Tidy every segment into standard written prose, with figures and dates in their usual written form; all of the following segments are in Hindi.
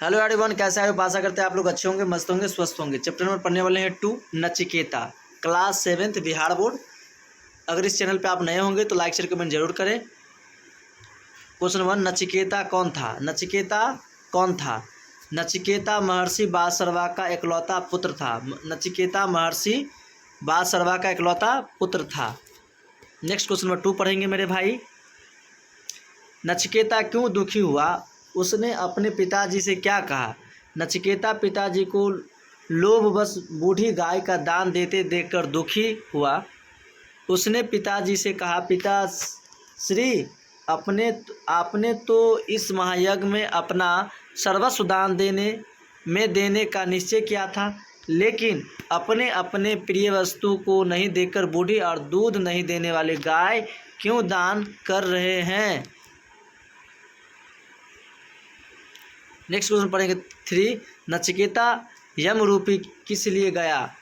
हेलो एवरीवन, कैसे आए हो? आशा करते हैं आप लोग अच्छे होंगे, मस्त होंगे, स्वस्थ होंगे। चैप्टर नंबर पढ़ने वाले हैं 2 Nachiketa, class 7th Bihar board. अगर इस चैनल पे आप नए होंगे तो लाइक शेयर कमेंट जरूर करें। क्वेश्चन 1, नचिकेता कौन था? नचिकेता कौन था? नचिकेता महर्षि बासरवा का इकलौता पुत्र था। नचिकेता महर्षि बासरवा का इकलौता पुत्र था। नेक्स्ट क्वेश्चन नंबर 2 पढ़ेंगे मेरे भाई। नचिकेता क्यों दुखी हुआ? उसने अपने पिताजी से क्या कहा? नचिकेता पिताजी को लोभवश बूढ़ी गाय का दान देते देखकर दुखी हुआ। उसने पिताजी से कहा, पिताश्री, आपने तो इस महायज्ञ में अपना सर्वस्व दान देने का निश्चय किया था, लेकिन अपने अपने प्रिय वस्तु को नहीं देकर बूढ़ी और दूध नहीं देने वाली गाय क्यों दान कर रहे हैं? नेक्स्ट क्वेश्चन पढ़ेंगे 3, नचिकेता यमरूपी किस लिए गया?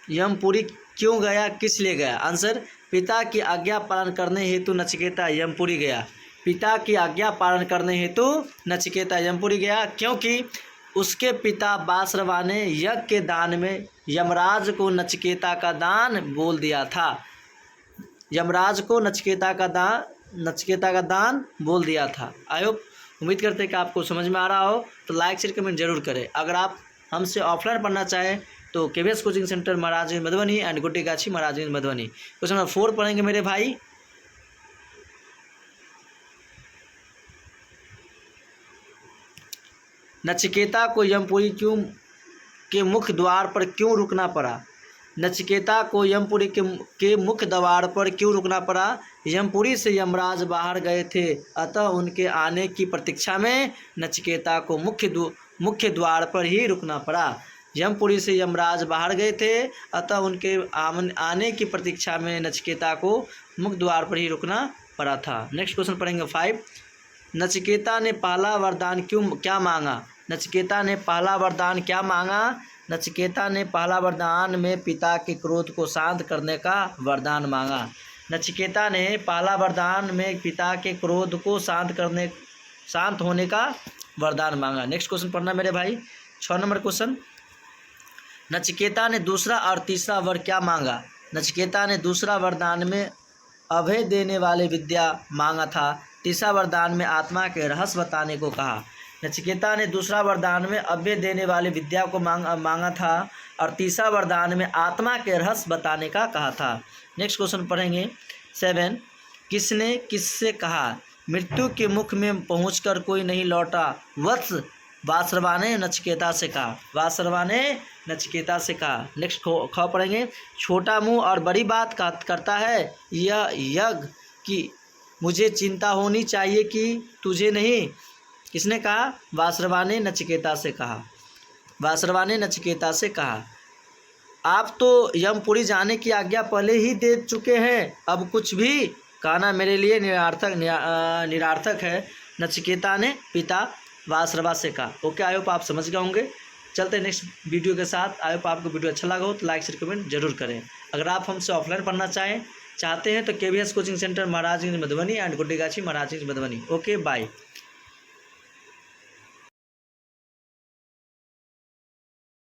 यमपुरी क्यों गया, किस लिए गया? आंसर, पिता की आज्ञा पालन करने हेतु नचिकेता यमपुरी गया। पिता की आज्ञा पालन करने हेतु नचिकेता यमपुरी गया, क्योंकि उसके पिता बासरवा ने यज्ञ के दान में यमराज को नचिकेता का दान बोल दिया था। यमराज को नचिकेता का दान बोल दिया था। आई होप, उम्मीद करते हैं कि आपको समझ में आ रहा हो। तो लाइक शेयर कमेंट जरूर करें। अगर आप हमसे ऑफलाइन पढ़ना चाहें तो KVS coaching centre Maharajganj Madhubani and Guddigachhi Maharajganj Madhubani. Question number 4 पढ़ेंगे मेरे भाई। नचिकेता को यमपुरी के मुख्य द्वार पर क्यों रुकना पड़ा? नचिकेता को यमपुरी के मुख्य द्वार पर क्यों रुकना पड़ा? यमपुरी से यमराज बाहर गए थे, अतः उनके आने की प्रतीक्षा में नचिकेता को मुख्य द्वार पर ही रुकना पड़ा। यमपुरी से यमराज बाहर गए थे, अतः उनके आने की प्रतीक्षा में नचिकेता को मुख्य द्वार पर ही रुकना पड़ा था। नेक्स्ट क्वेश्चन पढ़ेंगे 5, नचिकेता ने पहला वरदान क्या मांगा? नचिकेता ने पहला वरदान क्या मांगा? नचिकेता ने पहला वरदान में पिता के क्रोध को शांत करने का वरदान मांगा। नचिकेता ने पहला वरदान में पिता के क्रोध को शांत होने का वरदान मांगा। नेक्स्ट क्वेश्चन पढ़ना मेरे भाई, 6 नंबर क्वेश्चन। नचिकेता ने दूसरा और तीसरा वर क्या मांगा? नचिकेता ने दूसरा वरदान में अभय देने वाले विद्या मांगा था। तीसरा वरदान में आत्मा के रहस्य बताने को कहा। नचिकेता ने दूसरा वरदान में अभय देने वाली विद्या को मांगा था और तीसरा वरदान में आत्मा के रहस्य बताने का कहा था। नेक्स्ट क्वेश्चन पढ़ेंगे 7, किसने किससे कहा? मृत्यु के मुख में पहुंचकर कोई नहीं लौटा, वत्स बासरवा ने नचिकेता से कहा। बासरवा ने नचिकेता से कहा। नेक्स्ट ख पढ़ेंगे, छोटा मुंह और बड़ी बात करता है यह यज्ञ की मुझे चिंता होनी चाहिए कि तुझे नहीं। किसने कहा? बासरवा ने नचिकेता से कहा। बासरवा ने नचिकेता से कहा, आप तो यमपुरी जाने की आज्ञा पहले ही दे चुके हैं, अब कुछ भी कहना मेरे लिए निरार्थक है। नचिकेता ने पिता बासरवा से कहा। ओके, आई होप आप समझ गए होंगे। चलते हैं नेक्स्ट वीडियो के साथ। आई होप आपको वीडियो अच्छा लगा हो तो लाइक शेयर कमेंट जरूर करें। अगर आप हमसे ऑफलाइन पढ़ना चाहते हैं तो KVS coaching centre Maharajganj Madhubani and Guddigachhi Maharajganj Madhubani. Okay, bye.